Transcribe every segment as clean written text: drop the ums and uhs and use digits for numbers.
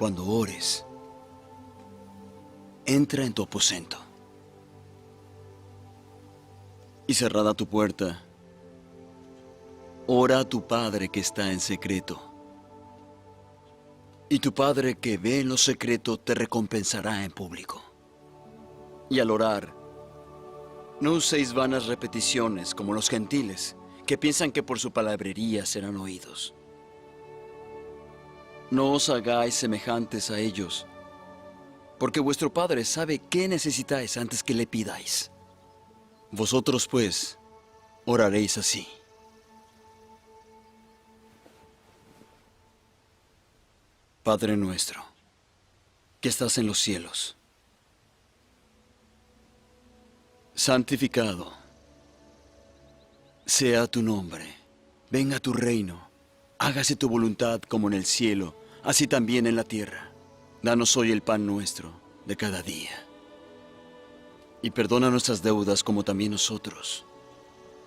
cuando ores, entra en tu aposento y cerrada tu puerta, ora a tu Padre que está en secreto. Y tu Padre que ve en lo secreto te recompensará en público. Y al orar, no uséis vanas repeticiones como los gentiles, que piensan que por su palabrería serán oídos. No os hagáis semejantes a ellos, porque vuestro Padre sabe qué necesitáis antes que le pidáis. Vosotros, pues, oraréis así. Padre nuestro, que estás en los cielos, santificado sea tu nombre. Venga tu reino. Hágase tu voluntad como en el cielo, así también en la tierra. Danos hoy el pan nuestro de cada día. Y perdona nuestras deudas como también nosotros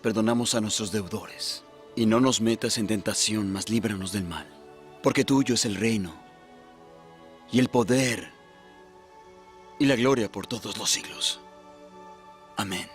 perdonamos a nuestros deudores. Y no nos metas en tentación, mas líbranos del mal. Porque tuyo es el reino, y el poder, y la gloria por todos los siglos. Amén.